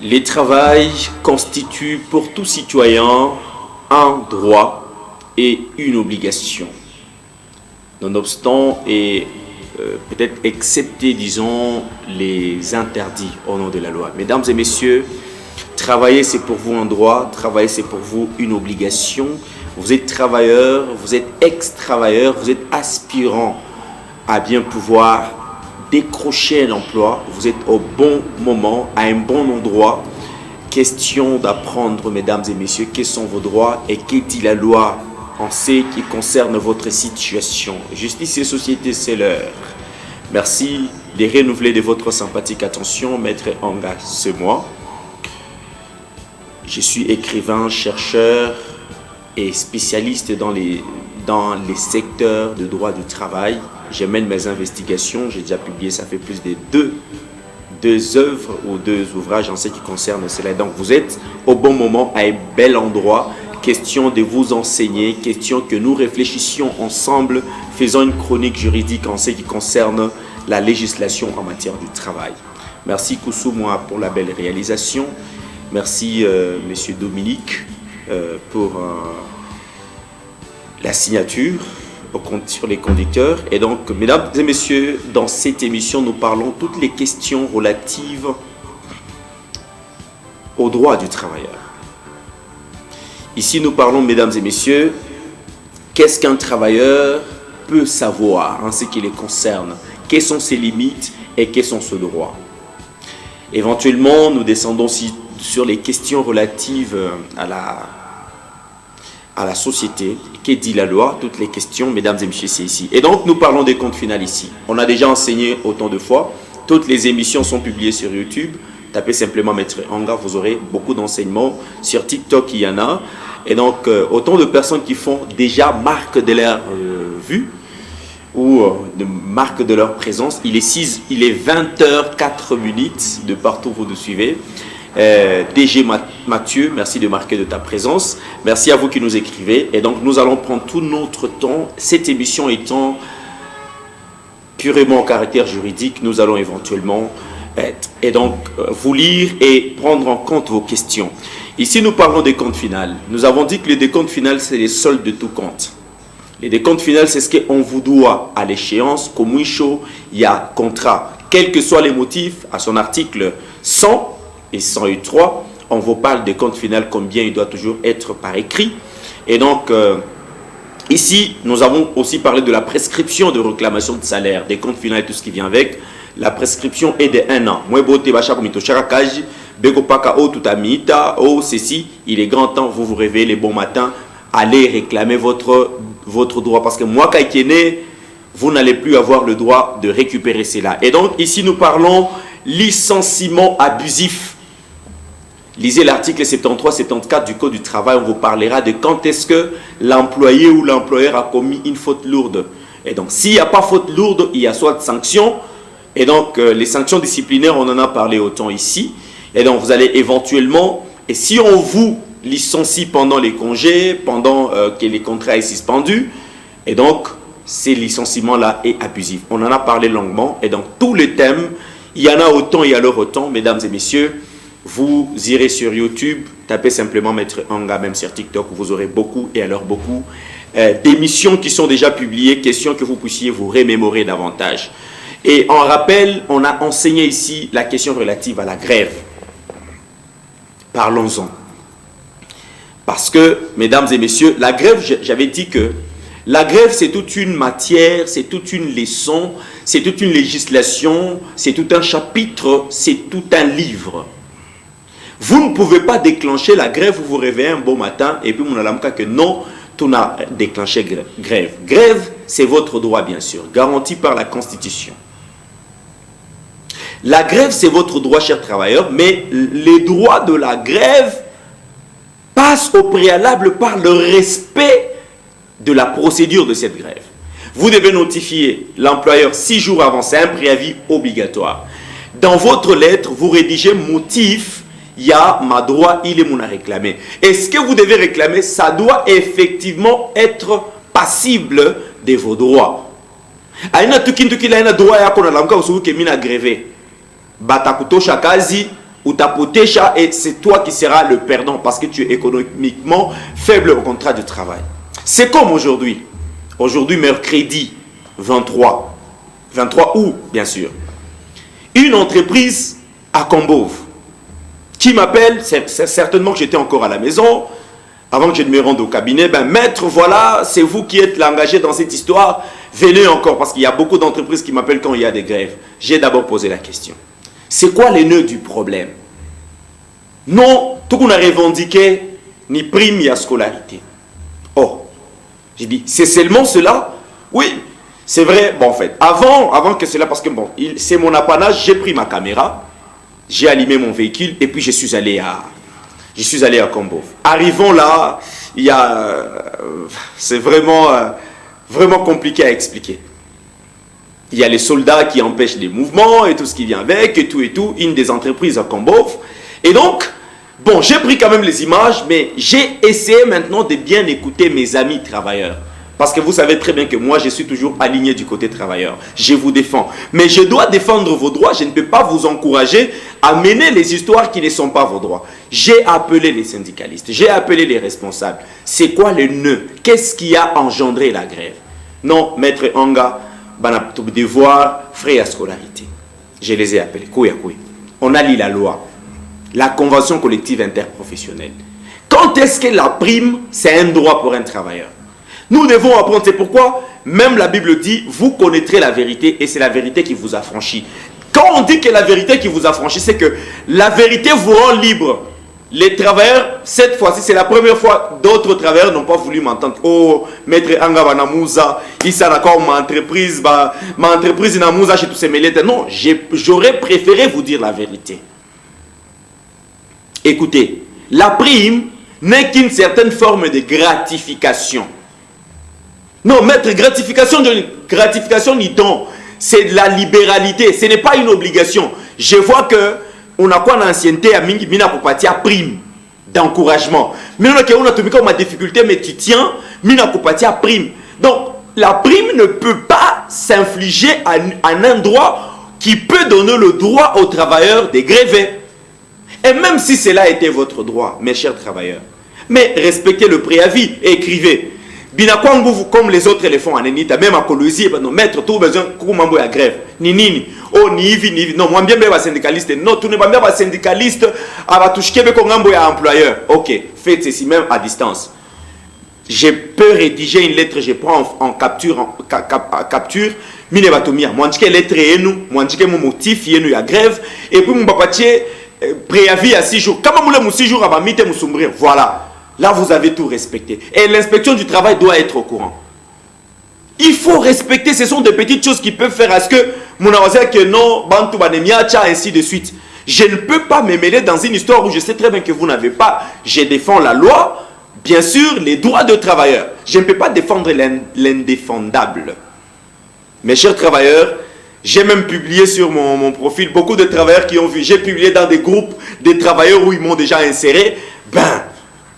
Le travail constitue pour tout citoyen un droit et une obligation. Nonobstant et peut-être excepté, disons, les interdits au nom de la loi. Mesdames et messieurs, travailler c'est pour vous un droit, travailler c'est pour vous une obligation. Vous êtes travailleur, vous êtes ex-travailleur, vous êtes aspirant à bien pouvoir décrocher un emploi, vous êtes au bon moment, à un bon endroit. Question d'apprendre, mesdames et messieurs, quels sont vos droits et que dit la loi en ce qui concerne votre situation. Justice et société, c'est l'heure. Merci de renouveler de votre sympathique attention, Maître Anga, c'est moi. Je suis écrivain, chercheur et spécialiste dans les secteurs de droit du travail. Je mène mes investigations, j'ai déjà publié, ça fait plus de deux œuvres ou 2 ouvrages en ce qui concerne cela. Donc vous êtes au bon moment, à un bel endroit. Question de vous enseigner, question que nous réfléchissions ensemble, faisant une chronique juridique en ce qui concerne la législation en matière du travail. Merci Koussouma pour la belle réalisation. Merci Monsieur Dominique pour la signature sur les conducteurs. Et donc, mesdames et messieurs, dans cette émission, nous parlons toutes les questions relatives aux droits du travailleur. Ici, nous parlons, mesdames et messieurs, qu'est-ce qu'un travailleur peut savoir en ce qui les concerne, quelles sont ses limites et quels sont ses droits. Éventuellement, nous descendons sur les questions relatives à la société. Que dit la loi? Toutes les questions, mesdames et messieurs, c'est ici. Et donc, nous parlons des comptes finales ici. On a déjà enseigné autant de fois. Toutes les émissions sont publiées sur YouTube. Tapez simplement Maître Anga, vous aurez beaucoup d'enseignements. Sur TikTok, il y en a. Et donc, autant de personnes qui font déjà marque de leur vue ou de marque de leur présence. Il est 20h04 de partout où vous nous suivez. DG Mathieu, merci de marquer de ta présence. Merci à vous qui nous écrivez. Et donc, nous allons prendre tout notre temps. Cette émission étant purement au caractère juridique, nous allons éventuellement et donc vous lire et prendre en compte vos questions. Ici, nous parlons des comptes finales. Nous avons dit que les décomptes finales, c'est les soldes de tout compte. Les décomptes finales, c'est ce qu'on vous doit à l'échéance. Comme il y a contrat. Quels que soient les motifs, à son article 100 et 103, on vous parle des comptes finales, combien il doit toujours être par écrit. Et donc, ici, nous avons aussi parlé de la prescription de réclamation de salaire, des comptes finales et tout ce qui vient avec. La prescription est de 1 an. Il est grand temps, vous vous réveillez bon matin, allez réclamer votre droit. Parce que moi, vous n'allez plus avoir le droit de récupérer cela. Et donc, ici, nous parlons licenciement abusif. Lisez l'article 73-74 du Code du travail. On vous parlera de quand est-ce que l'employé ou l'employeur a commis une faute lourde. Et donc, s'il n'y a pas faute lourde, il y a soit de sanctions. Et donc, les sanctions disciplinaires, on en a parlé autant ici. Et donc, vous allez éventuellement, et si on vous licencie pendant les congés, pendant que les contrats est suspendu, et donc, ces licenciements-là est abusif. On en a parlé longuement. Et donc, tous les thèmes, il y en a autant et alors autant, mesdames et messieurs. Vous irez sur YouTube, tapez simplement Maître Anga, même sur TikTok, vous aurez beaucoup et alors beaucoup d'émissions qui sont déjà publiées, questions que vous puissiez vous remémorer davantage. Et en rappel, on a enseigné ici la question relative à la grève. Parlons-en. Parce que, mesdames et messieurs, la grève, j'avais dit que la grève, c'est toute une matière, c'est toute une leçon, c'est toute une législation, c'est tout un chapitre, c'est tout un livre. Vous ne pouvez pas déclencher la grève, vous vous réveillez un beau matin et puis mon alamka que non, tu n'as déclenché grève. Grève, c'est votre droit, bien sûr, garanti par la Constitution. La grève, c'est votre droit, chers travailleurs, mais les droits de la grève passent au préalable par le respect de la procédure de cette grève. Vous devez notifier l'employeur 6 jours avant, c'est un préavis obligatoire. Dans votre lettre, vous rédigez motif, il y a ma droit, il est mon à réclamer. Et ce que vous devez réclamer, ça doit effectivement être passible de vos droits. Aina tukintukila ina droit ya kona lamka usuku ke mina greve. Batakuto shakazi ou tapotesha et c'est toi qui seras le perdant parce que tu es économiquement faible au contrat de travail. C'est comme aujourd'hui. Aujourd'hui, mercredi 23 août, bien sûr. Une entreprise à Combove qui m'appelle, c'est certainement que j'étais encore à la maison, avant que je ne me rende au cabinet, ben maître, voilà, c'est vous qui êtes engagé dans cette histoire, venez encore, parce qu'il y a beaucoup d'entreprises qui m'appellent quand il y a des grèves. J'ai d'abord posé la question. C'est quoi les nœuds du problème? Non, tout qu'on a revendiqué, ni prime, ni à scolarité. Oh, j'ai dit, c'est seulement cela? Oui, c'est vrai. Bon, en fait, avant que cela, parce que bon, c'est mon apanage, j'ai pris ma caméra, j'ai allumé mon véhicule, et puis je suis allé à Combove. Arrivons là, c'est vraiment compliqué à expliquer. Il y a les soldats qui empêchent les mouvements et tout ce qui vient avec, et tout, une des entreprises à Combove. Et donc, bon, j'ai pris quand même les images, mais j'ai essayé maintenant de bien écouter mes amis travailleurs. Parce que vous savez très bien que moi, je suis toujours aligné du côté travailleur. Je vous défends. Mais je dois défendre vos droits. Je ne peux pas vous encourager à mener les histoires qui ne sont pas vos droits. J'ai appelé les syndicalistes. J'ai appelé les responsables. C'est quoi le nœud? Qu'est-ce qui a engendré la grève? Non, maître Anga, devoir, frais à scolarité. Je les ai appelés. On a lu la loi. La convention collective interprofessionnelle. Quand est-ce que la prime, c'est un droit pour un travailleur? Nous devons apprendre, c'est pourquoi même la Bible dit, vous connaîtrez la vérité et c'est la vérité qui vous affranchit. Quand on dit que la vérité qui vous affranchit, c'est que la vérité vous rend libre. Les travailleurs, cette fois-ci, c'est la première fois, d'autres travailleurs n'ont pas voulu m'entendre. Oh, maître Anga Banamouza, il s'en accord ma entreprise Namouza, j'ai tous ces mêlés. Non, j'aurais préféré vous dire la vérité. Écoutez, la prime n'est qu'une certaine forme de gratification. Non, maître, gratification ni don, c'est de la libéralité, ce n'est pas une obligation. Je vois que on a quoi en ancienneté à Mingi, mina pour partir prime d'encouragement. Mais on a comme ma difficulté, mais tu tiens, mina pour partir prime. Donc, la prime ne peut pas s'infliger à un droit qui peut donner le droit aux travailleurs de gréver. Et même si cela était votre droit, mes chers travailleurs, mais respectez le préavis et écrivez. Binakwangu, comme les autres le font en Enita, même à Colosie, non, maître, tout besoin, Koumambo à grève. Ni. Oh, ni Ivi. Non, moi, bien, bien, syndicaliste. Non, tout n'est pas bien, syndicaliste, à toucher, Kongambo à employeur. Ok, faites ceci même à distance. Je peux rédiger une lettre, je prends en capture, mine batomia. Moi, je lettre et nous, moi, je mon motif, il y a grève, et puis mon papatier, préavis à 6 jours. Comment vous 6 jours, à ma mite, m'ouvrir. Voilà. Là, vous avez tout respecté. Et l'inspection du travail doit être au courant. Il faut respecter. Ce sont des petites choses qui peuvent faire à ce que mon que non, bantu banemiacha, ainsi de suite. Je ne peux pas me mêler dans une histoire où je sais très bien que vous n'avez pas. Je défends la loi, bien sûr, les droits de travailleurs. Je ne peux pas défendre l'indéfendable. Mes chers travailleurs, j'ai même publié sur mon profil beaucoup de travailleurs qui ont vu. J'ai publié dans des groupes de travailleurs où ils m'ont déjà inséré.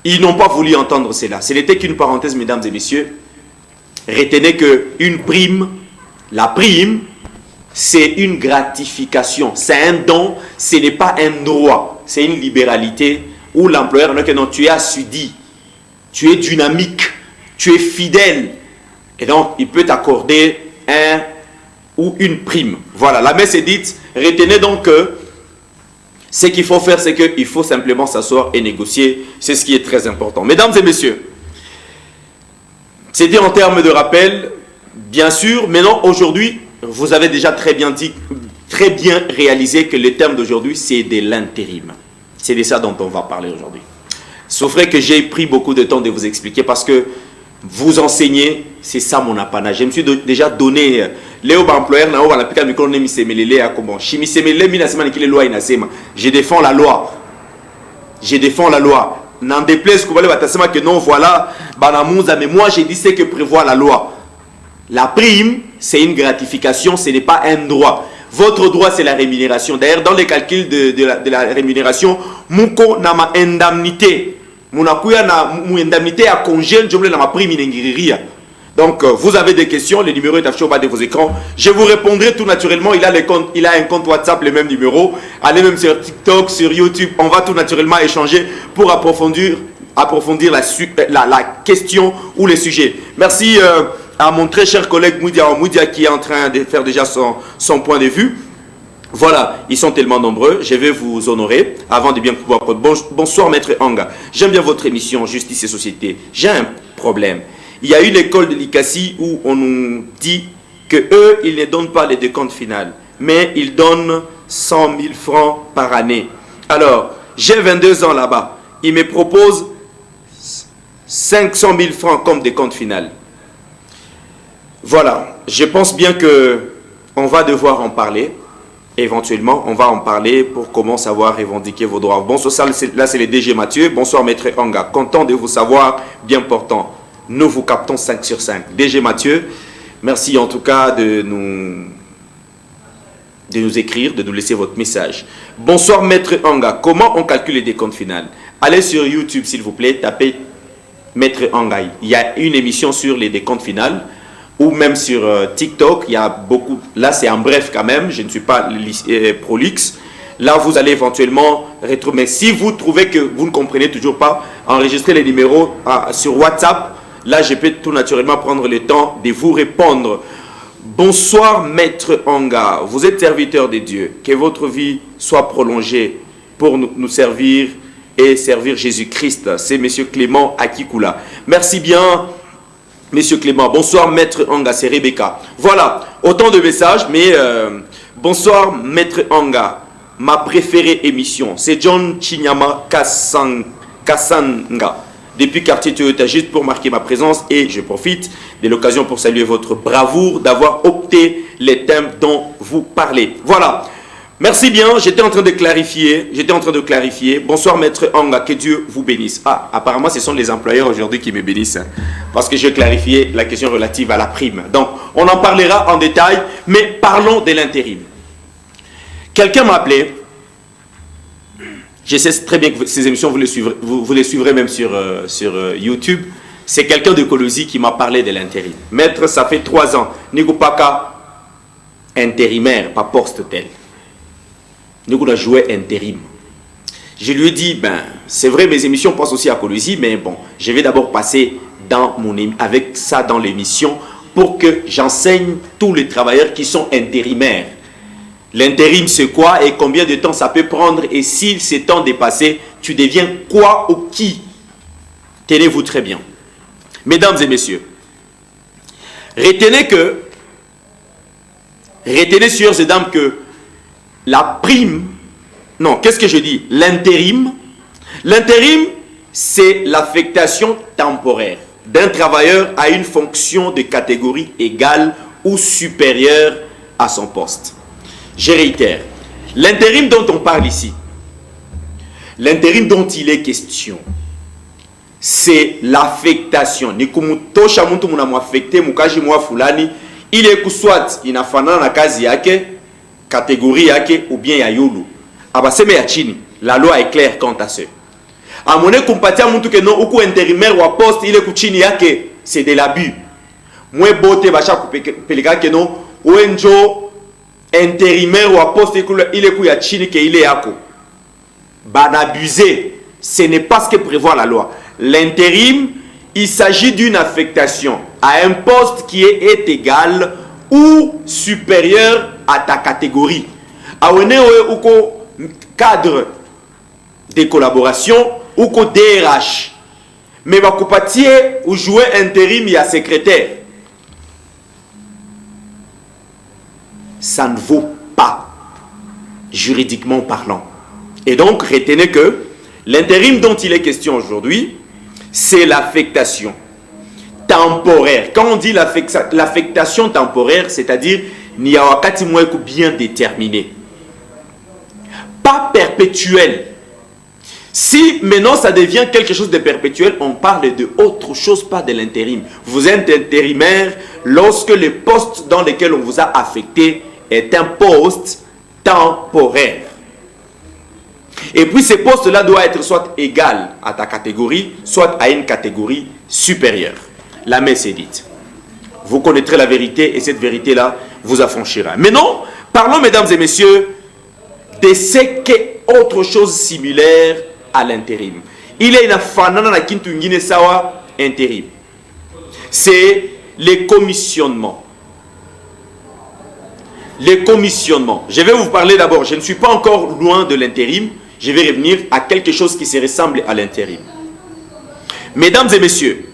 Ils n'ont pas voulu entendre cela. Ce n'était qu'une parenthèse, mesdames et messieurs. Retenez qu'une prime, la prime, c'est une gratification. C'est un don, ce n'est pas un droit. C'est une libéralité où l'employeur dit que non, tu es assidu, tu es dynamique, tu es fidèle. Et donc, il peut t'accorder un ou une prime. Voilà, la messe est dite. Retenez donc que ce qu'il faut faire, c'est qu'il faut simplement s'asseoir et négocier. C'est ce qui est très important. Mesdames et messieurs, c'était en termes de rappel, bien sûr. Maintenant, aujourd'hui, vous avez déjà très bien dit, très bien réalisé que le terme d'aujourd'hui, c'est de l'intérim. C'est de ça dont on va parler aujourd'hui. Sauf que j'ai pris beaucoup de temps de vous expliquer parce que vous enseigner, c'est ça mon apanage. Je me suis déjà donné Léo employeur na on appliquer micro ne misemelele à comment chimisemelele mina sema nikile loi inasema. Je défends la loi. Je défends la loi. N'en déplaise que batasema que non voilà banamuza, mais moi j'ai dit ce que prévoit la loi. La prime, c'est une gratification, ce n'est pas un droit. Votre droit, c'est la rémunération. D'ailleurs, dans les calculs de la rémunération, muko na ma indemnité. Munakuya na mu indemnité à congé, je voulais na ma prime inengiriria. Donc, vous avez des questions, le numéro est affiché au bas de vos écrans. Je vous répondrai tout naturellement. Il a un compte WhatsApp, le même numéro. Allez même sur TikTok, sur YouTube. On va tout naturellement échanger pour approfondir la question ou le sujet. Merci à mon très cher collègue Moudia qui est en train de faire déjà son point de vue. Voilà, ils sont tellement nombreux, je vais vous honorer avant de bien pouvoir... Bonsoir Maître Anga, j'aime bien votre émission Justice et Société. J'ai un problème. Il y a eu l'école de l'ICASI où on nous dit que eux, ils ne donnent pas les décomptes finales, mais ils donnent 100 000 francs par année. Alors, j'ai 22 ans là-bas, ils me proposent 500 000 francs comme décompte final. Voilà, je pense bien que on va devoir en parler. Éventuellement, on va en parler pour comment savoir revendiquer vos droits. Bonsoir, là c'est le DG Mathieu. Bonsoir Maître Anga, content de vous savoir, bien portant. Nous vous captons 5 sur 5. DG Mathieu, merci en tout cas de nous écrire, de nous laisser votre message. Bonsoir Maître Anga, comment on calcule les décomptes finales? Allez sur YouTube s'il vous plaît, tapez Maître Anga. Il y a une émission sur les décomptes finales. Ou même sur TikTok, il y a beaucoup... Là, c'est en bref quand même, je ne suis pas prolixe. Là, vous allez éventuellement retrouver... Mais si vous trouvez que vous ne comprenez toujours pas, enregistrez les numéros sur WhatsApp. Là, je peux tout naturellement prendre le temps de vous répondre. Bonsoir, Maître Anga. Vous êtes serviteur de Dieu. Que votre vie soit prolongée pour nous servir et servir Jésus-Christ. C'est M. Clément Akikula. Merci bien. Monsieur Clément, bonsoir Maître Anga, c'est Rebecca. Voilà, autant de messages, mais bonsoir Maître Anga, ma préférée émission, c'est John Chinyama Kassanga, depuis quartier Toyota, juste pour marquer ma présence et je profite de l'occasion pour saluer votre bravoure d'avoir opté les thèmes dont vous parlez. Voilà. Merci bien, j'étais en train de clarifier. Bonsoir Maître Anga, que Dieu vous bénisse. Ah, apparemment ce sont les employeurs aujourd'hui qui me bénissent. Hein, parce que j'ai clarifié la question relative à la prime. Donc, on en parlera en détail, mais parlons de l'intérim. Quelqu'un m'a appelé. Je sais très bien que ces émissions, vous les suivrez même sur YouTube. C'est quelqu'un de Colosie qui m'a parlé de l'intérim. Maître, ça fait 3 ans. Nigupaka, intérimaire, pas poste tel. Nous avons joué intérim. Je lui ai dit, ben, c'est vrai, mes émissions passent aussi à Colosie, mais bon, je vais d'abord passer avec ça dans l'émission pour que j'enseigne tous les travailleurs qui sont intérimaires. L'intérim, c'est quoi et combien de temps ça peut prendre et si ces temps dépassés, tu deviens quoi ou qui? Tenez-vous très bien. Mesdames et messieurs, retenez, sœurs et dames, que la prime, non, qu'est-ce que je dis? L'intérim, c'est l'affectation temporaire d'un travailleur à une fonction de catégorie égale ou supérieure à son poste. Je réitère, l'intérim dont on parle ici, l'intérim dont il est question, c'est l'affectation. Il est soit inafana na kazi yake, catégorie yake ou bien ya yulu. Abaseme ya chini, la loi est claire quant à ce. A mon compatia muntu que non ou intérimaire ou poste il est chini yake, c'est de l'abus. Moi bote bacha pelika que non ou enjo intérimaire ou poste il est ya chini que il est yako. Ban abusé, ce n'est pas ce que prévoit la loi. L'intérim, il s'agit d'une affectation à un poste qui est égal ou supérieur à ta catégorie. Aouene ou cadre de collaboration ou DRH. Mais va coupatie ou jouer intérim il y a secrétaire. Ça ne vaut pas, juridiquement parlant. Et donc, retenez que l'intérim dont il est question aujourd'hui, c'est l'affectation temporaire. Quand on dit l'affectation temporaire, c'est-à-dire n'y a pas bien déterminé. Pas perpétuel. Si maintenant ça devient quelque chose de perpétuel, on parle de autre chose, pas de l'intérim. Vous êtes intérimaire lorsque le poste dans lequel on vous a affecté est un poste temporaire. Et puis ce poste-là doit être soit égal à ta catégorie, soit à une catégorie supérieure. La messe est dite. vous connaîtrez la vérité et cette vérité-là vous affranchira. Maintenant, parlons, mesdames et messieurs, de ce qu'est autre chose similaire à l'intérim. Il est une fanana na kintu ngine sawa intérim. C'est les commissionnements. Les commissionnements. Je vais vous parler d'abord, je ne suis pas encore loin de l'intérim, je vais revenir à quelque chose qui se ressemble à l'intérim. Mesdames et messieurs,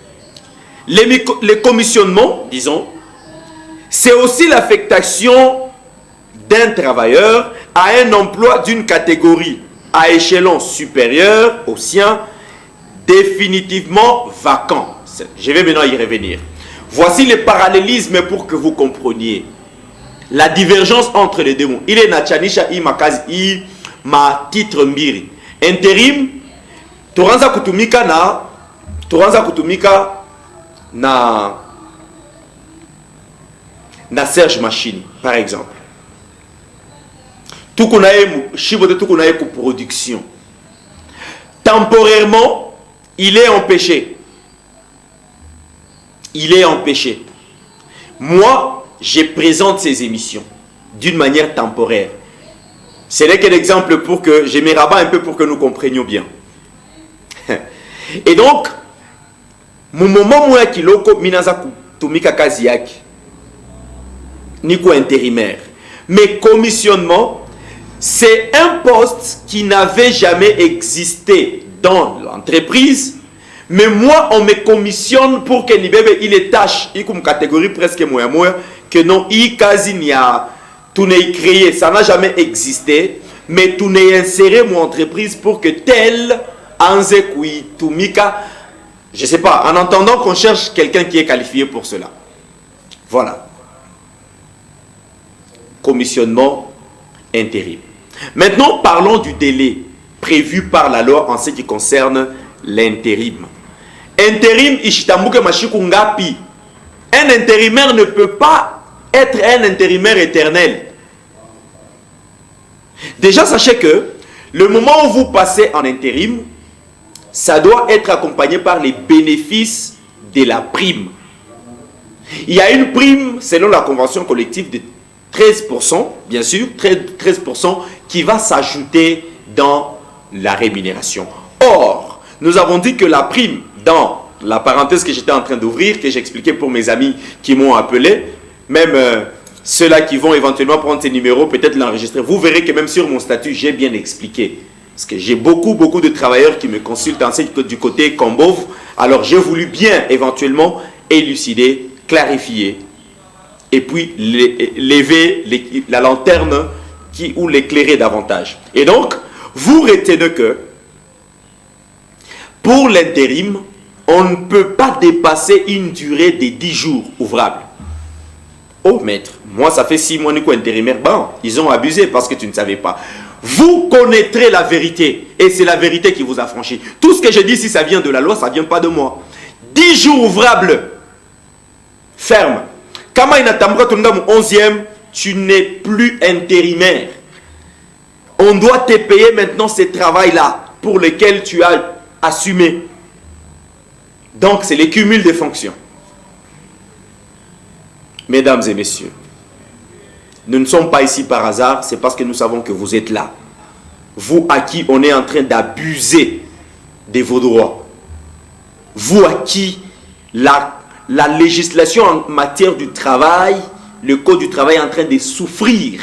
les commissionnements, disons, c'est aussi l'affectation d'un travailleur à un emploi d'une catégorie à échelon supérieur au sien, définitivement vacant. Je vais maintenant y revenir. Voici le parallélisme pour que vous compreniez la divergence entre les deux mots. Il est nachanisha i makazi i ma titre mbiri. Intérim, turanza kutumika na Serge Machine, par exemple. Tout qu'on a production. Temporairement, il est empêché. Il est empêché. Moi, je présente ces émissions d'une manière temporaire. Ce n'est qu'un exemple pour que je me rabats un peu pour que nous comprenions bien. Et donc, mon moment où kiloko minaza tumika kazi yake niko intérimaire. Mais commissionnement, c'est un poste qui n'avait jamais existé dans l'entreprise. Mais moi, on me commissionne pour que Nibebe, il est tâche, il comme catégorie presque moyen que non, il quasi n'y a tout n'est créé, ça n'a jamais existé, mais tout n'est inséré mon entreprise pour que tel Anzekui Tumika, je sais pas, en entendant qu'on cherche quelqu'un qui est qualifié pour cela. Voilà. Commissionnement intérim. Maintenant, parlons du délai prévu par la loi en ce qui concerne l'intérim. Intérim ishitambuke mashiku ngapi. Un intérimaire ne peut pas être un intérimaire éternel. Déjà, sachez que le moment où vous passez en intérim, ça doit être accompagné par les bénéfices de la prime. Il y a une prime, selon la convention collective, de 13%, bien sûr, 13% qui va s'ajouter dans la rémunération. Or, nous avons dit que la prime, dans la parenthèse que j'étais en train d'ouvrir, que j'expliquais pour mes amis qui m'ont appelé, même ceux-là qui vont éventuellement prendre ces numéros, peut-être l'enregistrer, vous verrez que même sur mon statut, j'ai bien expliqué. Parce que j'ai beaucoup de travailleurs qui me consultent du côté Combov. Alors j'ai voulu bien éventuellement élucider, clarifier, et puis lever la lanterne ou l'éclairer davantage. Et donc, vous retenez que pour l'intérim, on ne peut pas dépasser une durée de 10 jours ouvrables. Oh maître, moi ça fait 6 mois que intérimaire. Bon, ils ont abusé parce que tu ne savais pas. Vous connaîtrez la vérité et c'est la vérité qui vous affranchit. Tout ce que je dis, si ça vient de la loi, ça ne vient pas de moi. 10 jours ouvrables, ferme. Quand il y a 11e, tu n'es plus intérimaire. On doit te payer maintenant ce travail-là pour lequel tu as assumé. Donc, c'est le cumul des fonctions. Mesdames et messieurs, nous ne sommes pas ici par hasard, c'est parce que nous savons que vous êtes là. Vous à qui on est en train d'abuser de vos droits. Vous à qui la législation en matière du travail, le code du travail est en train de souffrir.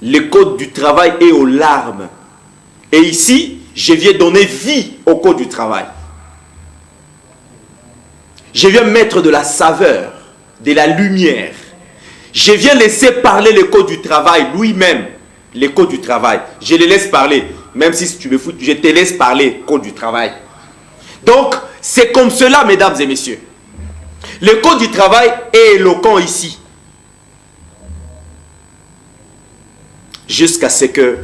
Le code du travail est aux larmes. Et ici, je viens donner vie au code du travail. Je viens mettre de la saveur, de la lumière. Je viens laisser parler le code du travail lui-même. Le code du travail. Je le laisse parler. Même si tu me fous, je te laisse parler, code du travail. Donc, c'est comme cela, mesdames et messieurs. Le code du travail est éloquent ici. Jusqu'à ce que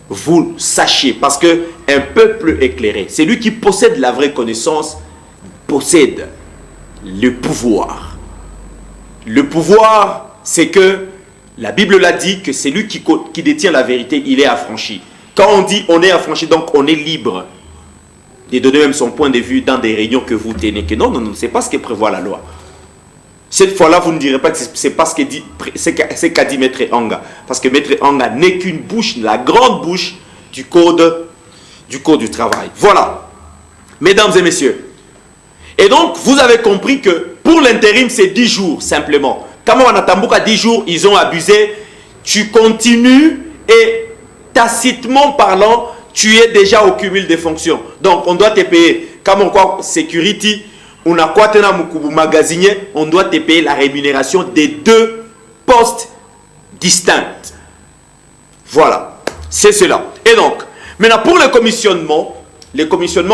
vous sachiez. Parce qu'un peuple éclairé, c'est lui qui possède la vraie connaissance, possède le pouvoir. Le pouvoir, c'est que la Bible l'a dit que c'est lui qui détient la vérité, il est affranchi. Quand on dit on est affranchi, donc on est libre. de donner même son point de vue dans des réunions que vous tenez. Que non, non, non, c'est pas ce que prévoit la loi. Cette fois-là, vous ne direz pas que c'est pas ce qu'a dit Maître Anga. Parce que Maître Anga n'est qu'une bouche, la grande bouche du code du travail. Voilà. Mesdames et messieurs. Et donc, vous avez compris que pour l'intérim, c'est 10 jours simplement. Comme on a Tambuka 10 jours, ils ont abusé. Tu continues et tacitement parlant, tu es déjà au cumul des fonctions. Donc, on doit te payer. Comme on croit security, on a quoi magasinier, on doit te payer la rémunération des 2 postes distincts. Voilà. C'est cela. Et donc, maintenant pour le commissionnement,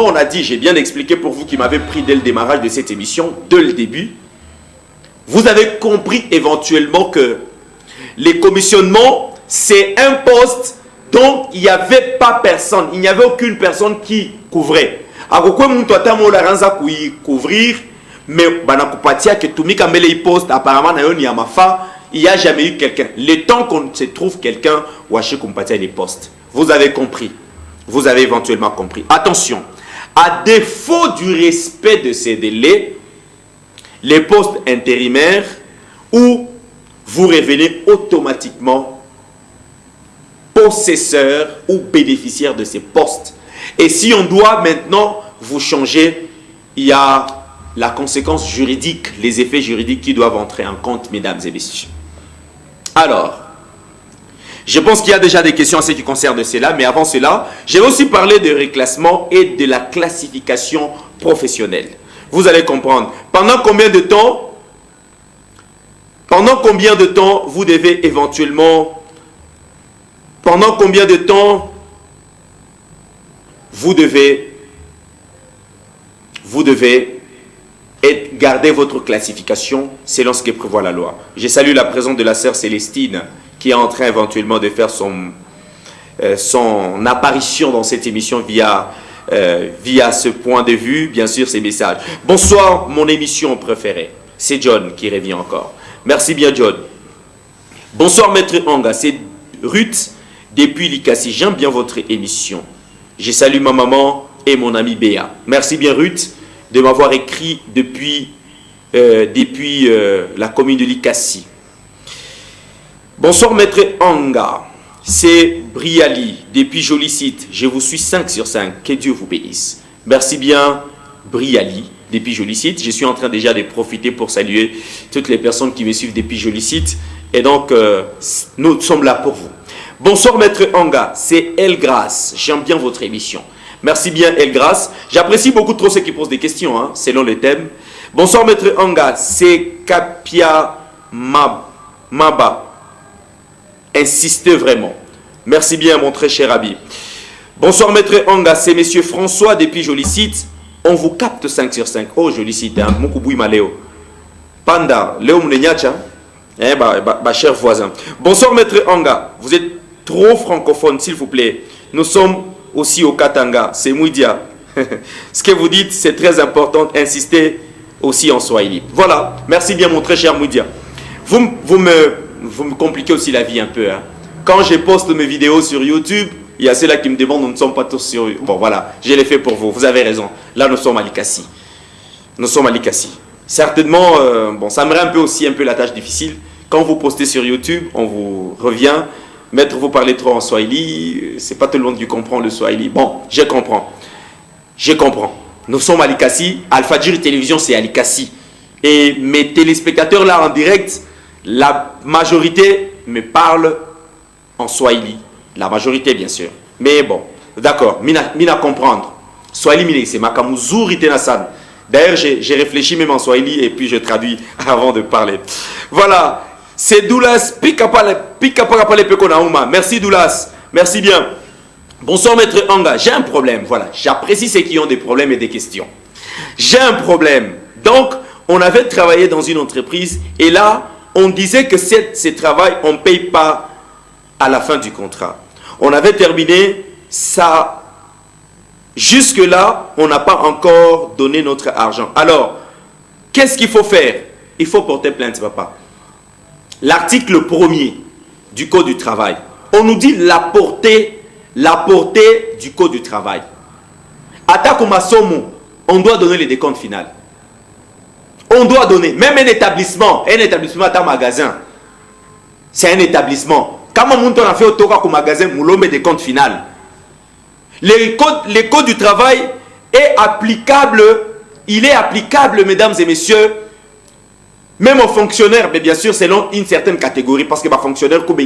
on a dit, j'ai bien expliqué pour vous qui m'avez pris dès le démarrage de cette émission, dès le début, vous avez compris éventuellement que les commissionnements, c'est un poste dont il n'y avait pas personne, il n'y avait aucune personne qui couvrait. Couvrir, mais que Tumika Mele poste apparemment il n'y a jamais eu quelqu'un. Le temps qu'on se trouve quelqu'un, les postes. Vous avez compris. Vous avez éventuellement compris. Attention, à défaut du respect de ces délais, les postes intérimaires où vous revenez automatiquement possesseur ou bénéficiaire de ces postes. Et si on doit maintenant vous changer, il y a la conséquence juridique, les effets juridiques qui doivent entrer en compte, mesdames et messieurs. Alors, je pense qu'il y a déjà des questions à ce qui concerne cela, mais avant cela, je vais aussi parler de reclassement et de la classification professionnelle. Vous allez comprendre. Pendant combien de temps vous devez éventuellement... Pendant combien de temps vous devez garder votre classification selon ce que prévoit la loi. Je salue la présence de la sœur Célestine qui est en train éventuellement de faire son apparition dans cette émission via ce point de vue, bien sûr, ces messages. Bonsoir, mon émission préférée. C'est John qui revient encore. Merci bien, John. Bonsoir, Maître Anga. C'est Ruth depuis Likasi. J'aime bien votre émission. Je salue ma maman et mon ami Béa. Merci bien, Ruth, de m'avoir écrit depuis la commune de Likasi. Bonsoir, Maître Anga. C'est Briali, depuis Jolicite. Je vous suis 5 sur 5. Que Dieu vous bénisse. Merci bien, Briali, depuis Jolicite. Je suis en train déjà de profiter pour saluer toutes les personnes qui me suivent depuis Jolicite. Et donc, nous sommes là pour vous. Bonsoir, Maître Anga. C'est Elgrace. J'aime bien votre émission. Merci bien, Elgrace. J'apprécie beaucoup trop ceux qui posent des questions, hein, selon le thème. Bonsoir, Maître Anga. C'est Kapia Maba. Insistez vraiment. Merci bien, mon très cher ami. Bonsoir, Maître Anga. C'est Monsieur François depuis Jolicite. On vous capte 5 sur 5. Oh, Jolicite, hein. Mokuboui Maléo. Panda, Léo Moulenyacha. Cher voisin. Bonsoir, Maître Anga. Vous êtes trop francophone, s'il vous plaît. Nous sommes aussi au Katanga. C'est Mouidia. Ce que vous dites, c'est très important. Insistez aussi en Swahili. Voilà. Merci bien, mon très cher Mouidia. Vous me compliquez aussi la vie un peu. Hein. Quand je poste mes vidéos sur YouTube, il y a ceux-là qui me demandent, nous ne sommes pas tous sur... Bon, voilà, je l'ai fait pour vous. Vous avez raison. Là, nous sommes à Likasi. Nous sommes à Likasi. Certainement, bon, ça me rend un peu la tâche difficile. Quand vous postez sur YouTube, on vous revient. Maître, vous parlez trop en Swahili. C'est pas tout le monde qui comprend le Swahili. Bon, je comprends. Je comprends. Nous sommes à Likasi. Alpha Djiri Télévision, c'est à Likasi. Et mes téléspectateurs là en direct, la majorité me parle en Swahili. La majorité, bien sûr. Mais bon, d'accord. Mina comprendre. Swahili, c'est makamuzuri tenasan. D'ailleurs, j'ai réfléchi même en Swahili et puis je traduis avant de parler. Voilà. C'est Doulas Pikapale Pekonauma. Merci Doulas. Merci bien. Bonsoir Maître Anga. J'ai un problème. Voilà. J'apprécie ceux qui ont des problèmes et des questions. J'ai un problème. Donc, on avait travaillé dans une entreprise et là, on disait que ce travail, on ne paye pas à la fin du contrat. On avait terminé ça. Jusque-là, on n'a pas encore donné notre argent. Alors, qu'est-ce qu'il faut faire? Il faut porter plainte, papa. L'article 1er du Code du travail, on nous dit la portée du Code du travail. Attaque masomo, on doit donner le décompte final. On doit donner, même un établissement à un magasin, c'est un établissement. Quand on a fait au magasin, on met des comptes final. Le code du travail est applicable, il est applicable, mesdames et messieurs, même aux fonctionnaires, mais bien sûr, selon une certaine catégorie, parce que les fonctionnaires sont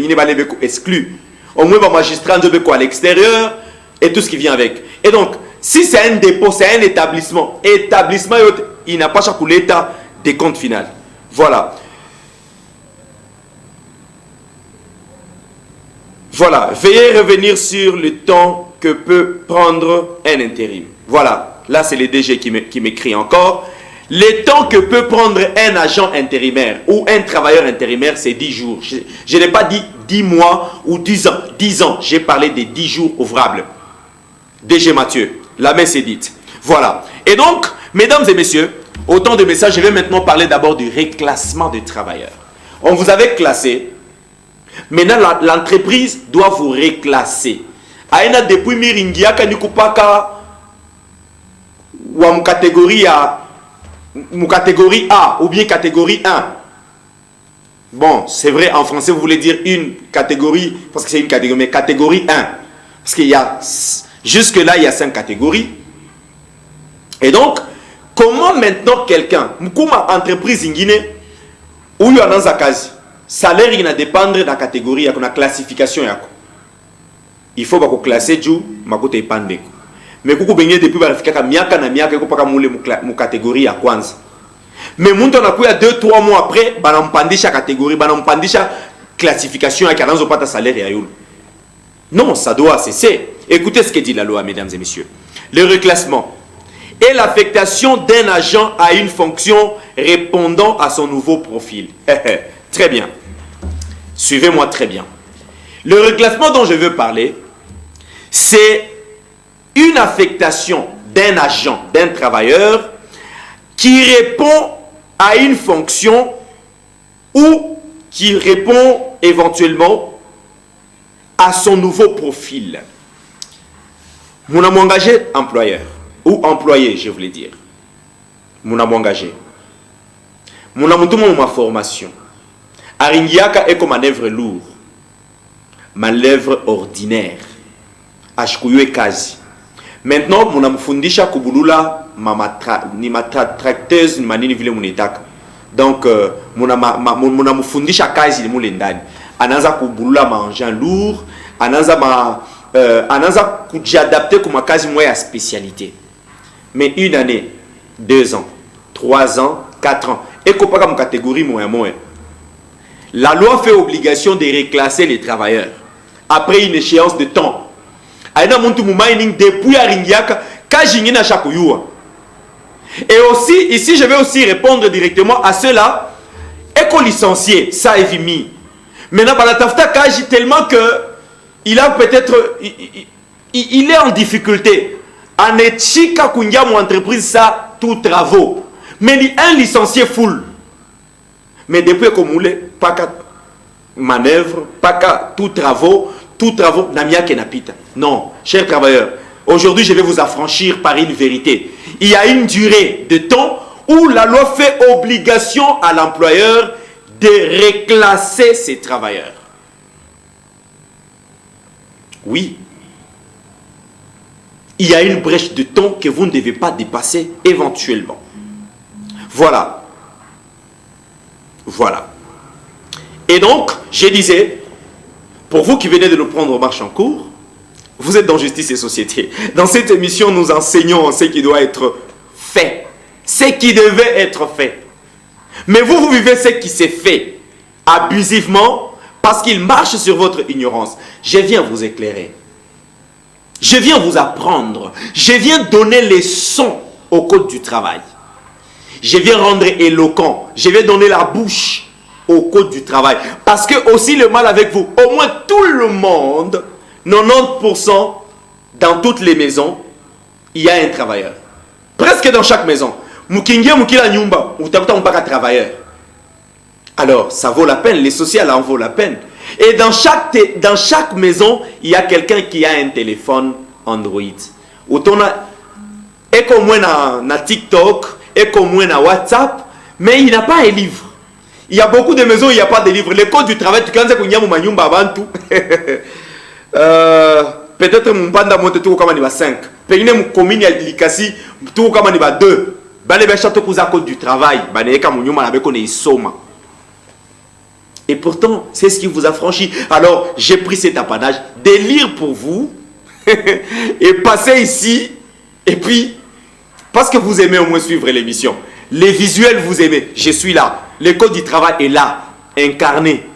exclus. Au moins, les magistrats sont à l'extérieur et tout ce qui vient avec. Et donc, si c'est un dépôt, c'est un établissement, il n'a pas chaque l'état des comptes finaux. Voilà. Voilà. Veuillez revenir sur le temps que peut prendre un intérim. Voilà. Là, c'est le DG qui m'écrit encore. Le temps que peut prendre un agent intérimaire ou un travailleur intérimaire, c'est 10 jours. Je n'ai pas dit 10 mois ou 10 ans. 10 ans. J'ai parlé des 10 jours ouvrables. DG Mathieu, la messe est dite. Voilà. Et donc, mesdames et messieurs, autant de messages, je vais maintenant parler d'abord du reclassement des travailleurs. On vous avait classé. Maintenant, l'entreprise doit vous reclasser. Aïna depuis Miringia, Kanikupaka, ou en catégorie A, ou bien catégorie 1. Bon, c'est vrai, en français, vous voulez dire une catégorie, parce que c'est une catégorie, mais catégorie 1. Parce qu'il y a, jusque-là, il y a 5 catégories. Et donc, comment maintenant quelqu'un, Mukuma entreprise en Guinée, où il y a un zakazi, salaire, il va dépendre de la catégorie, il y a une classification. Il faut que classer du makote epandeko. Mais kuku benye depuis barafika miaka na miaka ko paka mule mu catégorie ya kwanza. Mais muntu na kuya 2-3 mois après banampandisha catégorie, banampandisha classification ya kananzo pata salaire ya yulu. Non, ça doit cesser. Écoutez ce que dit la loi, mesdames et messieurs. Le reclassement est l'affectation d'un agent à une fonction répondant à son nouveau profil. Très bien. Suivez-moi très bien. Le reclassement dont je veux parler, c'est une affectation d'un agent, d'un travailleur qui répond à une fonction ou qui répond éventuellement à son nouveau profil. Mon am engagé employeur ou employé, je voulais dire. Mon am engagé. Mon am ma formation. Aringiaka est comme manœuvre lourde. Manœuvre ordinaire. Ashkuyo kazi. Maintenant, mon am fundisha kubulula ni tracteuse ni manini vile munetaka. Donc, mon am fundisha kazi ni mule ndani. Anaanza kubulula engin lourd, anaanza kujiadapter kwa kazi moya ya spécialité. Mais une année, 2 ans, 3 ans, 4 ans, et qu'on pas comme catégorie moya. La loi fait obligation de reclasser les travailleurs après une échéance de temps. Depuis Aringiaka, et aussi, ici, je vais aussi répondre directement à ceux-là, éco-licenciés, ça est vimi. Maintenant, la tafta kaji tellement que il a peut-être, il est en difficulté. En échika kunya mon entreprise ça tout travaux. Mais un licencié full. Mais depuis qu'on moule, pas qu'à manœuvre, pas qu'à tout travaux, namia kenapita. Non, chers travailleurs, aujourd'hui je vais vous affranchir par une vérité. Il y a une durée de temps où la loi fait obligation à l'employeur de reclasser ses travailleurs. Oui. Il y a une brèche de temps que vous ne devez pas dépasser éventuellement. Voilà. Voilà. Et donc, je disais, pour vous qui venez de nous prendre en marche en cours, vous êtes dans Justice et Société. Dans cette émission, nous enseignons ce qui doit être fait. Ce qui devait être fait. Mais vous, vous vivez ce qui s'est fait abusivement parce qu'il marche sur votre ignorance. Je viens vous éclairer. Je viens vous apprendre. Je viens donner les sons au code du travail. Je viens rendre éloquent. Je vais donner la bouche au code du travail. Parce que aussi le mal avec vous, au moins tout le monde, 90% dans toutes les maisons, il y a un travailleur. Presque dans chaque maison. Mukingia mukila nyumba, utakuta mpaka travailleur. Alors, ça vaut la peine, les sociales en vaut la peine. Et dans chaque maison, il y a quelqu'un qui a un téléphone Android. et comme moi na TikTok, et comme moi na WhatsApp, mais il n'a pas un livre. Il y a beaucoup de maisons où il n'y a pas de livre. Le code du travail, tu connais qu'il y a mon manyumba avant tout. Peut-être mon banda monte tout comme on va 5. Peut-être mon commune à Likasi tout comme on va 2. Bale be chateau pour code du travail. Bale ka mon nyuma na be ko ne soma. Et pourtant, c'est ce qui vous a franchi. Alors, j'ai pris cet apanage de lire pour vous et passer ici. Et puis, parce que vous aimez au moins suivre l'émission, les visuels vous aimez, je suis là. Le code du travail est là, incarné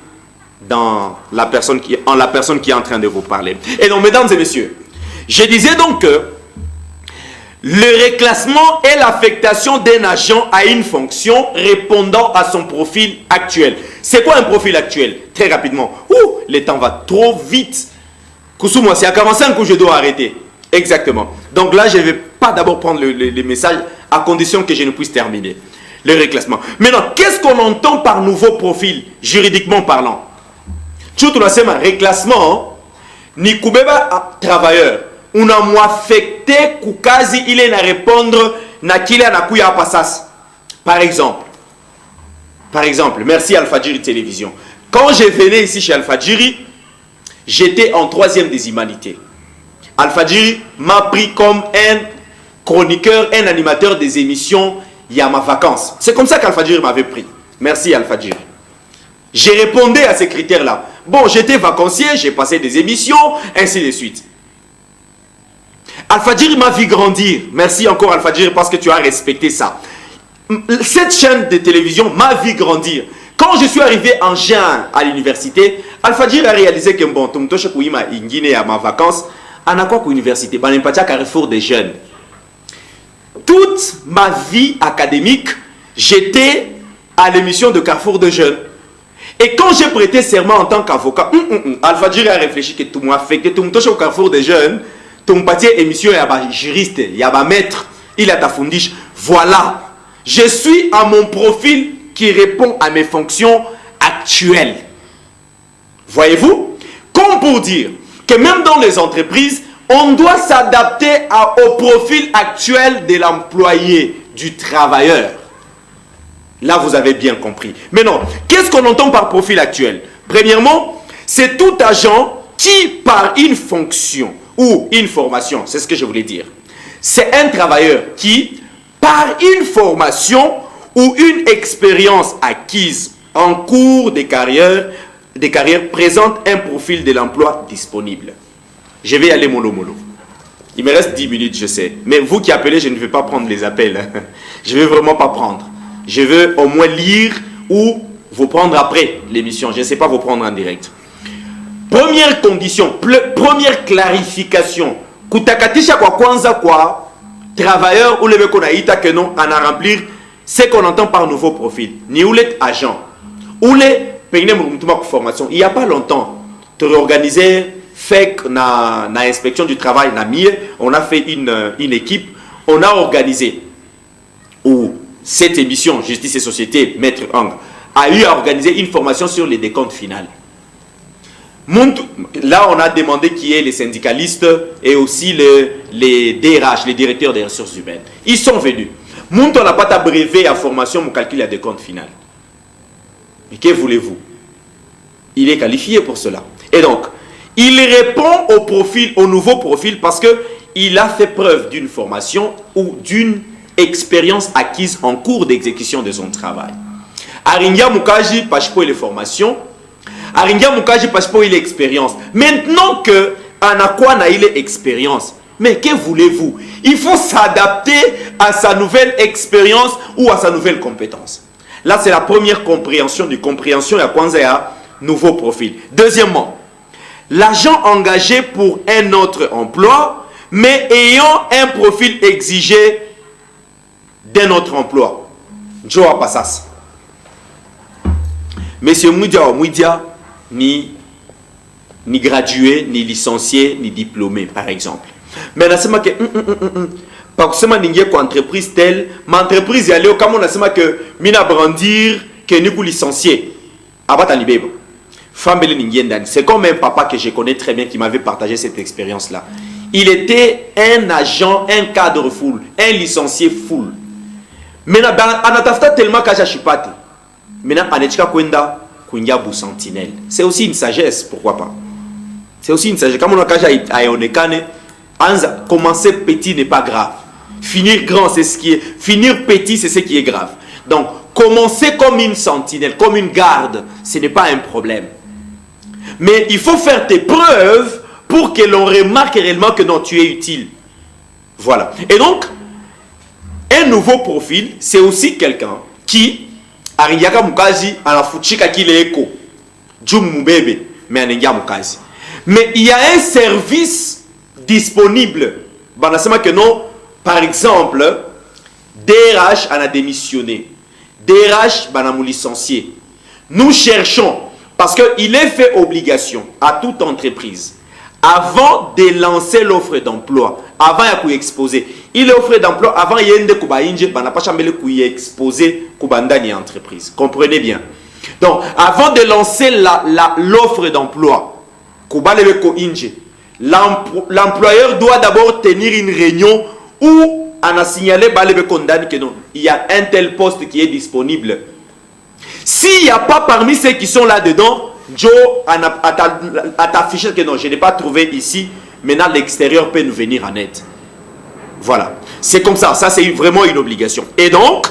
dans la personne qui est en train de vous parler. Et donc, mesdames et messieurs, je disais donc que le reclassement est l'affectation d'un agent à une fonction répondant à son profil actuel. C'est quoi un profil actuel? Très rapidement. Ouh, le temps va trop vite. Koussouma, c'est à 45 que je dois arrêter. Exactement. Donc là, je ne vais pas d'abord prendre les messages à condition que je ne puisse terminer le reclassement. Maintenant, qu'est-ce qu'on entend par nouveau profil, juridiquement parlant? Tu as un reclassement, ni koubeba travailleur. On a moi affecté kukazi il est à répondre na kile na kuya passas. Par exemple, merci Alpha Djiri Télévision. Quand je venais ici chez Alpha Djiri, j'étais en 3e des humanités. Alpha Djiri m'a pris comme un chroniqueur, un animateur des émissions il y a ma vacance. C'est comme ça qu'Alpha Djiri m'avait pris. Merci Alpha Djiri. J'ai répondu à ces critères-là. Bon, j'étais vacancier, j'ai passé des émissions, ainsi de suite. Alpha Djiri m'a vu grandir. Merci encore Alpha Djiri parce que tu as respecté ça. Cette chaîne de télévision m'a vu grandir. Quand je suis arrivé en juin à l'université, Alpha Djiri a réalisé que bon, à ma vacance, à quoi université, Carrefour des jeunes. Toute ma vie académique, j'étais à l'émission de Carrefour des jeunes. Et quand j'ai prêté serment en tant qu'avocat, Alpha Djiri a réfléchi que tout m'a affecté, tout le au Carrefour des jeunes, ton pâtier émission, il y a un juriste, il y a un maître, il a ta fundiche. Voilà, je suis à mon profil qui répond à mes fonctions actuelles. Voyez-vous? Comme pour dire que même dans les entreprises, on doit s'adapter au profil actuel de l'employé, du travailleur. Là, vous avez bien compris. Maintenant, qu'est-ce qu'on entend par profil actuel? Premièrement, c'est tout agent qui, par une fonction ou une formation, c'est ce que je voulais dire, c'est un travailleur qui, par une formation ou une expérience acquise en cours de carrière, présente un profil de l'emploi disponible. Je vais aller mollo. Il me reste 10 minutes, je sais. Mais vous qui appelez, je ne vais pas prendre les appels. Je ne vais vraiment pas prendre. Je veux au moins lire ou vous prendre après l'émission. Je ne sais pas vous prendre en direct. Première condition, première clarification. Kutakatisha kwa kwanza kwa travailleur ou le konaïta que non en a remplir ce qu'on entend par nouveau profil. Ni ou les agent ou les peigne formation. Il n'y a pas longtemps, tu réorganisé fait na inspection du travail na mieux, on a fait une équipe, on a organisé où cette émission Justice et Société Maître Ang a eu à organiser une formation sur les décomptes finales. Là, on a demandé qui est les syndicalistes et aussi les DRH, les directeurs des ressources humaines. Ils sont venus. On n'a pas ta brevet à formation pour calculer des comptes finales. Mais que voulez-vous? Il est qualifié pour cela. Et donc, il répond au profil, au nouveau profil parce qu'il a fait preuve d'une formation ou d'une expérience acquise en cours d'exécution de son travail. Aringa Mukaji, Pachpo et les formations. Aringa Mukaji, Pachpo et l'expérience. Maintenant que Anakwana il est expérience, mais que voulez-vous? Il faut s'adapter à sa nouvelle expérience ou à sa nouvelle compétence. Là, c'est la première compréhension du compréhension et à Kwanzaa, nouveau profil. Deuxièmement, l'agent engagé pour un autre emploi, mais ayant un profil exigé d'un autre emploi. Joa Passas. Monsieur Moudia, ni gradué, ni licencié, ni diplômé, par exemple. Mais là, c'est que parce que une entreprise telle, ma entreprise est allée comme on a dit que mina brandir que nous licencié. C'est comme un papa que je connais très bien qui m'avait partagé cette expérience-là. il était un agent, un cadre full, un licencié full. Maintenant, anatafta tellement kaja chipate. Maintenant, anechika kwenda kunyabu sentinelle. C'est aussi une sagesse, pourquoi pas. C'est aussi une sagesse. Comme on a kaja aionekane, commencer petit n'est pas grave. Finir grand, c'est ce qui est. Finir petit, c'est ce qui est grave. Donc, commencer comme une sentinelle, comme une garde, ce n'est pas un problème. Mais il faut faire tes preuves pour que l'on remarque réellement que non, tu es utile. Voilà. Et donc, un nouveau profil, c'est aussi quelqu'un qui, Ariaka Mukazi, à la Fuchika qui est écho, Jumubebe, mais Anenga Mukazi. Mais il y a un service disponible. Que non, par exemple, DRH en a démissionné. DRH banamou licencié. Nous cherchons, parce qu'il est fait obligation à toute entreprise, avant de lancer l'offre d'emploi, avant de exposer, il est offre d'emploi avant il y a une kubainje, n'a pas chambé le exposé kubandani entreprise. Comprenez bien. Donc, avant de lancer l'offre d'emploi, l'employeur doit d'abord tenir une réunion où on a signalé que non, il y a un tel poste qui est disponible. S'il n'y a pas parmi ceux qui sont là-dedans, Joe a affiché que non, je n'ai pas trouvé ici, maintenant l'extérieur peut nous venir en aide. Voilà. C'est comme ça. Ça, c'est vraiment une obligation. Et donc,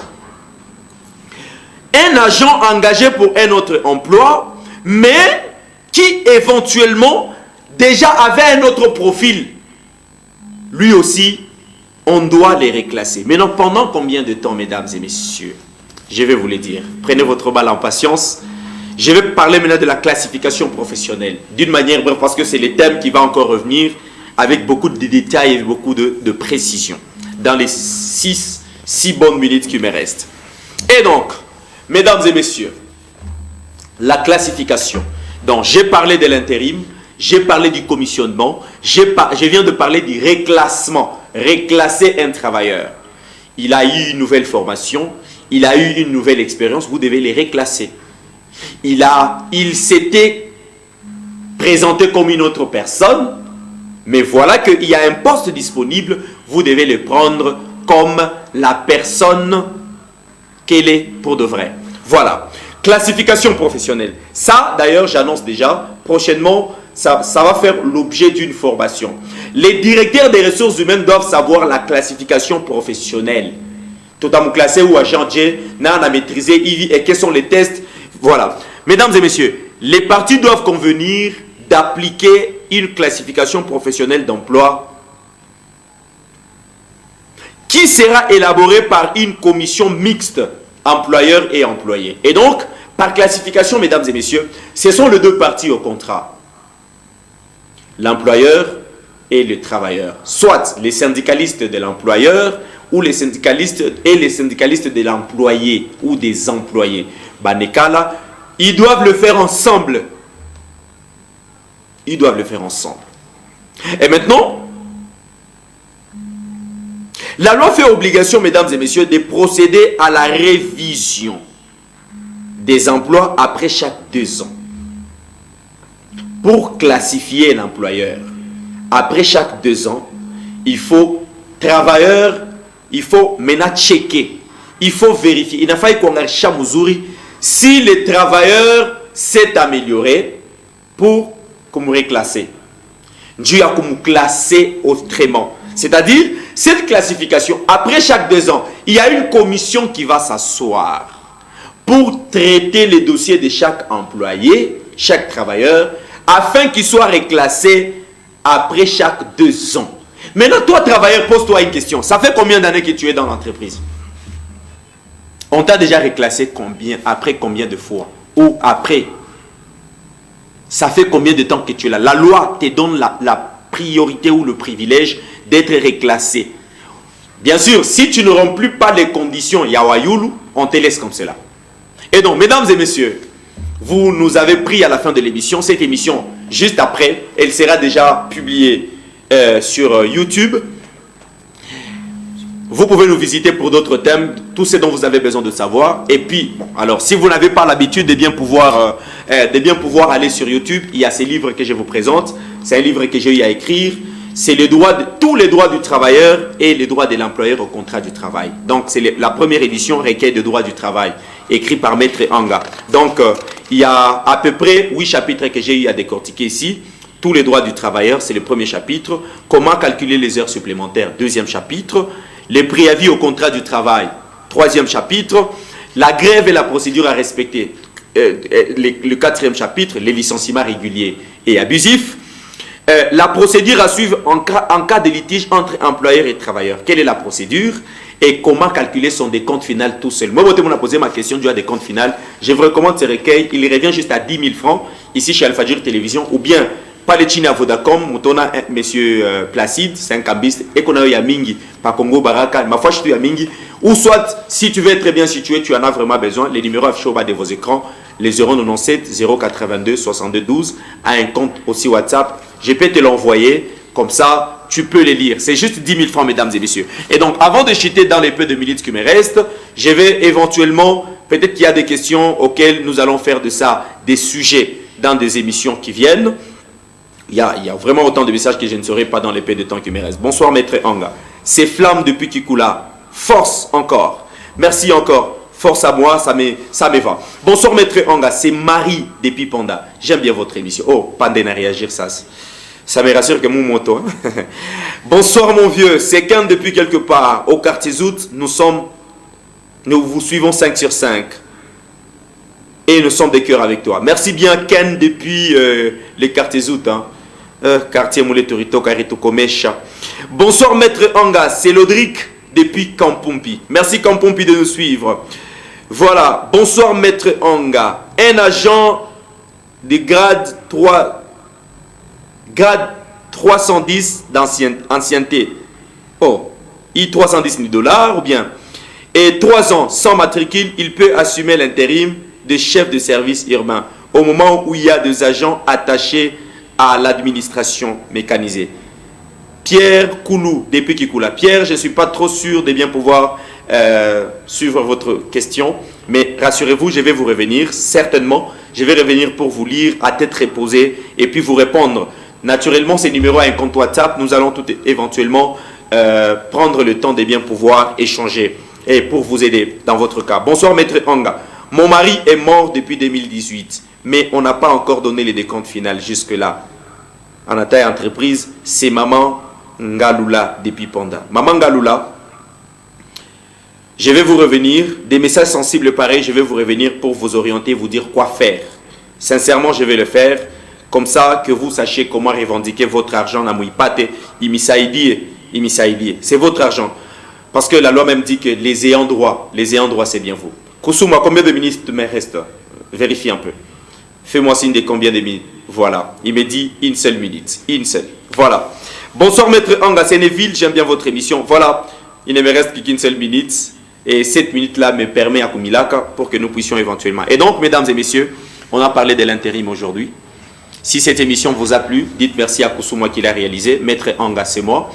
un agent engagé pour un autre emploi, mais qui éventuellement déjà avait un autre profil, lui aussi, on doit les reclasser. Maintenant, pendant combien de temps, mesdames et messieurs? Je vais vous le dire. Prenez votre balle en patience. Je vais parler maintenant de la classification professionnelle. D'une manière brève, parce que c'est le thème qui va encore revenir avec beaucoup de détails et beaucoup de précision dans les 6 bonnes minutes qui me restent. Et donc, mesdames et messieurs, la classification. Donc, j'ai parlé de l'intérim, j'ai parlé du commissionnement, je viens de parler du reclassement. Reclasser un travailleur. Il a eu une nouvelle formation, il a eu une nouvelle expérience, vous devez les reclasser. Il s'était présenté comme une autre personne, mais voilà qu'il y a un poste disponible, vous devez le prendre comme la personne qu'elle est pour de vrai. Voilà. Classification professionnelle. Ça, d'ailleurs, j'annonce déjà, prochainement, ça va faire l'objet d'une formation. Les directeurs des ressources humaines doivent savoir la classification professionnelle. Tout à classé ou agent J, n'a maîtrisé, et quels sont les tests. Voilà. Mesdames et messieurs, les parties doivent convenir d'appliquer une classification professionnelle d'emploi qui sera élaborée par une commission mixte, employeur et employé. Et donc, par classification, mesdames et messieurs, ce sont les deux parties au contrat. L'employeur et le travailleur. Soit les syndicalistes de l'employeur ou les syndicalistes et les syndicalistes de l'employé ou des employés. Banekala, ils doivent le faire ensemble. Ils doivent le faire ensemble. Et maintenant, la loi fait obligation, mesdames et messieurs, de procéder à la révision des emplois après chaque 2 ans. Pour classifier l'employeur, après chaque 2 ans, il faut travailleur, il faut maintenant checker, il faut vérifier. Il n'a pas qu'on a chamouzouri si le travailleur s'est amélioré pour qu'on reclasser. Dieu a comme classé autrement. C'est-à-dire, cette classification, après chaque 2 ans, il y a une commission qui va s'asseoir pour traiter les dossiers de chaque employé, chaque travailleur, afin qu'il soit reclassé après chaque 2 ans. Maintenant, toi, travailleur, pose-toi une question. Ça fait combien d'années que tu es dans l'entreprise? On t'a déjà reclassé combien? Après combien de fois? Ou après? Ça fait combien de temps que tu es là? La loi te donne la priorité ou le privilège d'être reclassé. Bien sûr, si tu ne remplis pas les conditions Yawayulu, on te laisse comme cela. Et donc, mesdames et messieurs, vous nous avez pris à la fin de l'émission. Cette émission, juste après, elle sera déjà publiée sur YouTube. Vous pouvez nous visiter pour d'autres thèmes, tout ce dont vous avez besoin de savoir. Et puis, bon, alors, si vous n'avez pas l'habitude de bien pouvoir aller sur YouTube, il y a ces livres que je vous présente. C'est un livre que j'ai eu à écrire. c'est tous les droits du travailleur et les droits de l'employeur au contrat du travail. Donc, c'est la première édition recueil de droits du travail, écrit par Maître Anga. Donc, il y a à peu près 8 chapitres que j'ai eu à décortiquer ici. Tous les droits du travailleur, c'est le premier chapitre. Comment calculer les heures supplémentaires, deuxième chapitre. Les préavis au contrat du travail, troisième chapitre. La grève et la procédure à respecter, le quatrième chapitre. Les licenciements réguliers et abusifs. La procédure à suivre en cas de litige entre employeurs et travailleurs. Quelle est la procédure et comment calculer son décompte final tout seul? Moi, on a posé ma question du décompte final. Je vous recommande ce recueil. Il revient juste à 10 000 francs ici chez Alpha Djir Télévision ou bien Palestine à Vodacom. On a monsieur Placide, c'est un cambiste. Et qu'on a eu à Mingi, par Congo Baraka. Ma foi, je suis à Mingi. Ou soit, si tu veux être très bien situé, tu en as vraiment besoin. Les numéros affichés au bas de vos écrans. Les 097 082 62 12 à un compte aussi WhatsApp. Je peux te l'envoyer, comme ça, tu peux les lire. C'est juste 10 000 francs, mesdames et messieurs. Et donc, avant de chuter dans les peu de minutes qui me restent, je vais éventuellement, peut-être qu'il y a des questions auxquelles nous allons faire de ça des sujets dans des émissions qui viennent. Il y a vraiment autant de messages que je ne saurai pas dans les peu de temps qui me restent. Bonsoir, Maître Anga. C'est flamme depuis Kikula. Force encore. Merci encore. Force à moi, ça me va. Bonsoir, Maître Anga. C'est Marie depuis Panda. J'aime bien votre émission. Oh, Panda n'a réagir, ça me rassure que mon moto. Bonsoir, mon vieux. C'est Ken depuis quelque part. Au quartier Zout, nous vous suivons 5 sur 5. Et nous sommes des cœurs avec toi. Merci bien, Ken, depuis les quartiers Zout. Hein. Quartier Moulé Torito, Carito Komesha. Bonsoir, Maître Anga. C'est Lodric depuis Kampumpi. Merci, Kampumpi, de nous suivre. Voilà. Bonsoir, Maître Anga. Un agent de grade 310 d'ancienneté. Oh, il 310 000 $ ou bien. Et 3 ans sans matricule, il peut assumer l'intérim de chef de service urbain au moment où il y a des agents attachés à l'administration mécanisée. Pierre Koulou, depuis Kikoula. Pierre, je ne suis pas trop sûr de bien pouvoir suivre votre question, mais rassurez-vous, je vais vous revenir, certainement. Je vais revenir pour vous lire à tête reposée et puis vous répondre. Naturellement, ces numéros à un compte WhatsApp, nous allons tout éventuellement prendre le temps de bien pouvoir échanger et pour vous aider dans votre cas. Bonsoir, Maître Anga. Mon mari est mort depuis 2018, mais on n'a pas encore donné les décomptes finaux jusque-là. En attaque entreprise, c'est Maman Ngalula depuis Panda. Maman Ngalula, je vais vous revenir, des messages sensibles pareils, je vais vous revenir pour vous orienter, vous dire quoi faire. Sincèrement, je vais le faire, comme ça que vous sachiez comment revendiquer votre argent. C'est votre argent. Parce que la loi même dit que les ayants droit, c'est bien vous. Kusuma, combien de minutes me reste? Vérifie un peu. Fais-moi signe de combien de minutes. Voilà. Il me dit une seule minute. Une seule. Voilà. Bonsoir, Maître Anga Sénéville. J'aime bien votre émission. Voilà. Il ne me reste qu'une seule minute. Et cette minute-là me permet à Kumilaka pour que nous puissions éventuellement. Et donc, mesdames et messieurs, on a parlé de l'intérim aujourd'hui. Si cette émission vous a plu, dites merci à Kusuma qui l'a réalisé. Maître Anga, c'est moi.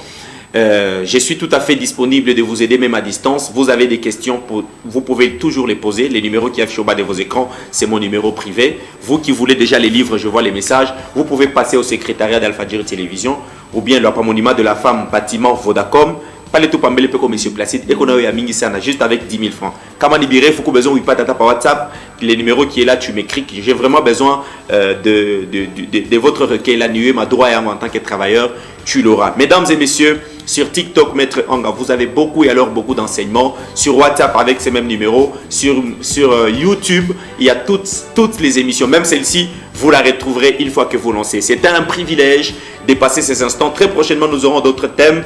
Je suis tout à fait disponible de vous aider même à distance. Vous avez des questions, vous pouvez toujours les poser. Les numéros qui affichent au bas de vos écrans, c'est mon numéro privé. Vous qui voulez déjà les livres, je vois les messages. Vous pouvez passer au secrétariat d'Alpha Djir Télévision ou bien le monument de la femme bâtiment Vodacom. Pas les tout pambele comme monsieur Placide et qu'on a eu à Mingisana juste avec 10 000 francs. Comment libérer, il faut besoin ou pas par WhatsApp. Les numéros qui est là, tu m'écris. J'ai vraiment besoin de votre recueil. La nuée, ma droit en tant que travailleur, tu l'auras. Mesdames et messieurs, sur TikTok, Maître Anga, vous avez beaucoup et alors beaucoup d'enseignements. Sur WhatsApp avec ces mêmes numéros. Sur YouTube, il y a toutes les émissions. Même celle-ci, vous la retrouverez une fois que vous lancez. C'est un privilège de passer ces instants. Très prochainement, nous aurons d'autres thèmes.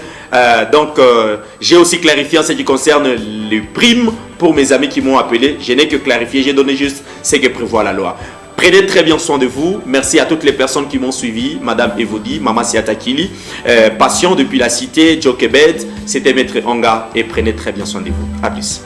J'ai aussi clarifié en ce qui concerne les primes pour mes amis qui m'ont appelé. Je n'ai que clarifié, j'ai donné juste ce que prévoit la loi. Prenez très bien soin de vous. Merci à toutes les personnes qui m'ont suivi. Madame Evodi, Mama Siatakili, Passion depuis la cité, Jokebed, c'était Maître Anga et prenez très bien soin de vous. A plus.